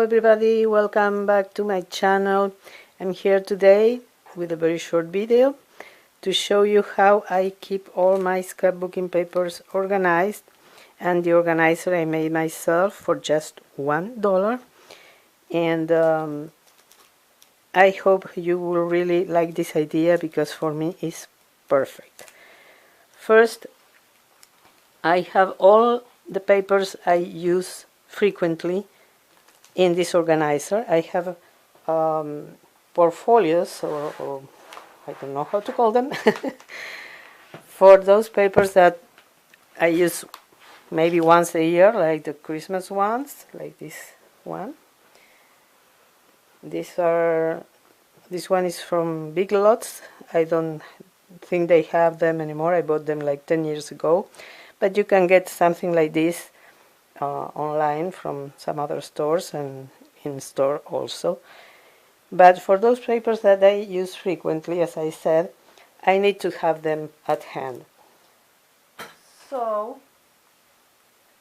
everybody, welcome back to my channel. I'm here today with a very short video to show you how I keep all my scrapbooking papers organized, and the organizer I made myself for just $1, and I hope you will really like this idea because for me it's perfect. First, I have all the papers I use frequently in this organizer. I have portfolios, or I don't know how to call them, for those papers that I use maybe once a year, like the Christmas ones, like this one. This one is from Big Lots. I don't think they have them anymore. I bought them like 10 years ago. But you can get something like this online from some other stores and in store also. But for those papers that I use frequently, as I said, I need to have them at hand. So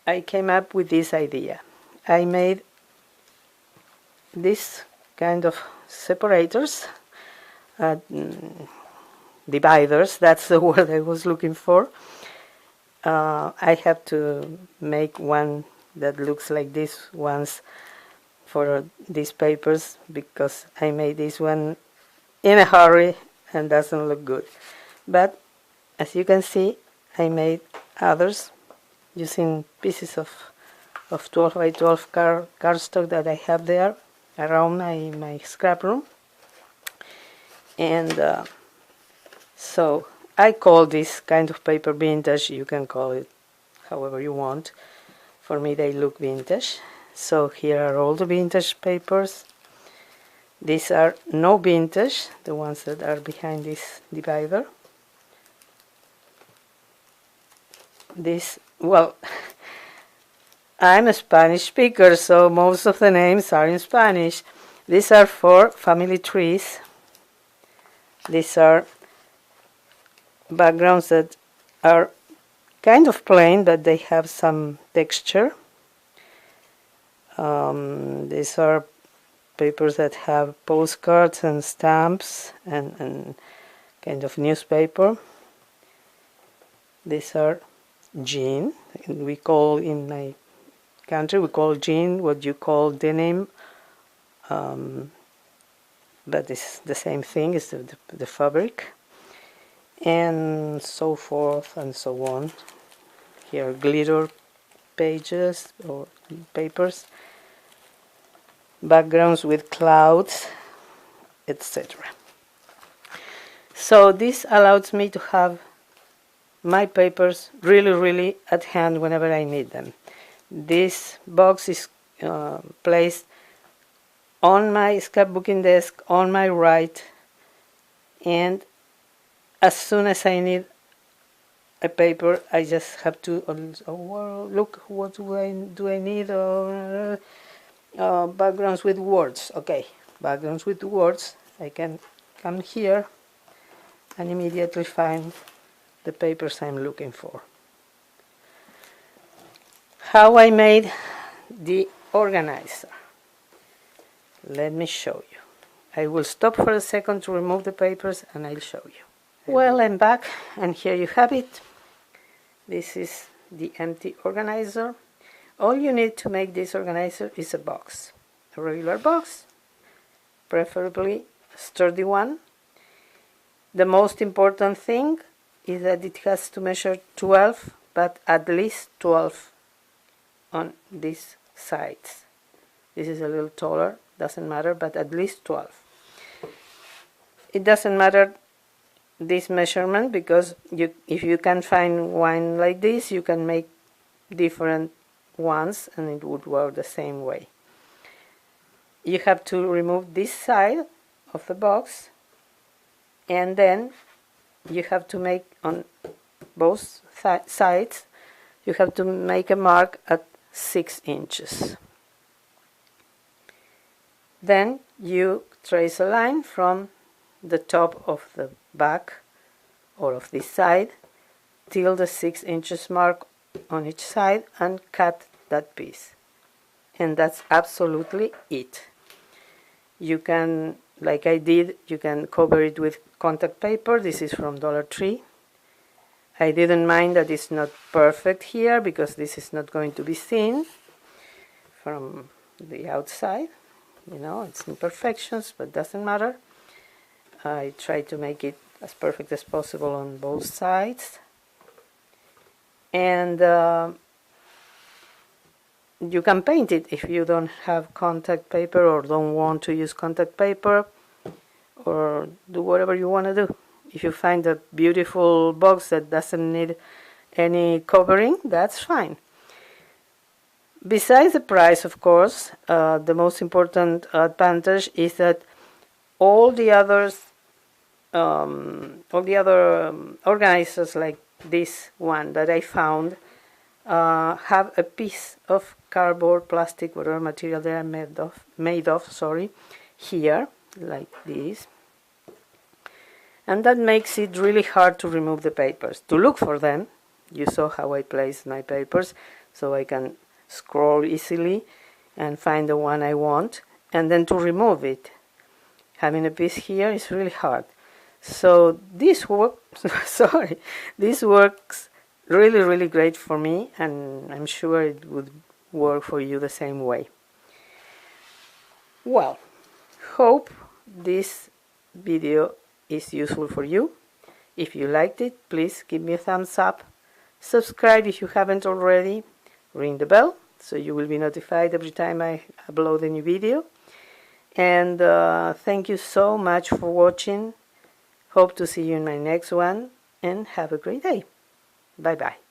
I came up with this idea. I made this kind of separators, dividers, that's the word I was looking for. I have to make one that looks like this once for these papers because I made this one in a hurry and doesn't look good. But as you can see, I made others using pieces of 12 by 12 cardstock that I have there around my scrap room. And so I call this kind of paper vintage. You can call it however you want. For me they look vintage. So here are all the vintage papers. These are no vintage, the ones that are behind this divider. This, well, I'm a Spanish speaker, so most of the names are in Spanish. These are for family trees. These are backgrounds that are kind of plain, but they have some texture. These are papers that have postcards and stamps and kind of newspaper. These are jean. We call, in my country, we call jean what you call denim, but it's the same thing, it's the fabric. And so forth and so on. Here are glitter pages or papers, backgrounds with clouds, etc. So this allows me to have my papers really at hand whenever I need them. This box is placed on my scrapbooking desk on my right, and as soon as I need a paper, I just have to, oh, well, look, what do I need? Backgrounds with words. Okay, backgrounds with words. I can come here and immediately find the papers I'm looking for. How I made the organizer. Let me show you. I will stop for a second to remove the papers and I'll show you. Well, I'm back, and here you have it. This is the empty organizer. All you need to make this organizer is a box. A regular box, preferably a sturdy one. The most important thing is that it has to measure 12, but at least 12 on these sides. This is a little taller, doesn't matter, but at least 12. It doesn't matter this measurement because if you can find one like this, you can make different ones and it would work the same way. You have to remove this side of the box, and then you have to make on both sides, you have to make a mark at 6 inches. Then you trace a line from the top of the back or of this side till the 6 inches mark on each side and cut that piece. and that's absolutely it. You can, like I did, you can cover it with contact paper. This is from Dollar Tree. I didn't mind that it's not perfect here because this is not going to be seen from the outside. You know, it's imperfections, but doesn't matter. I try to make it as perfect as possible on both sides. And you can paint it if you don't have contact paper or don't want to use contact paper, or do whatever you want to do. If you find a beautiful box that doesn't need any covering, that's fine. Besides the price, of course, the most important advantage is that all the other organizers like this one that I found have a piece of cardboard, plastic, whatever material they are made of, here, like this. And that makes it really hard to remove the papers. To look for them, you saw how I placed my papers, so I can scroll easily and find the one I want, and then to remove it. Having a piece here is really hard. So this this works really, really great for me, and I'm sure it would work for you the same way. Well, hope this video is useful for you. If you liked it, please give me a thumbs up. Subscribe if you haven't already. Ring the bell so you will be notified every time I upload a new video. And thank you so much for watching. Hope to see you in my next one, and have a great day. Bye bye.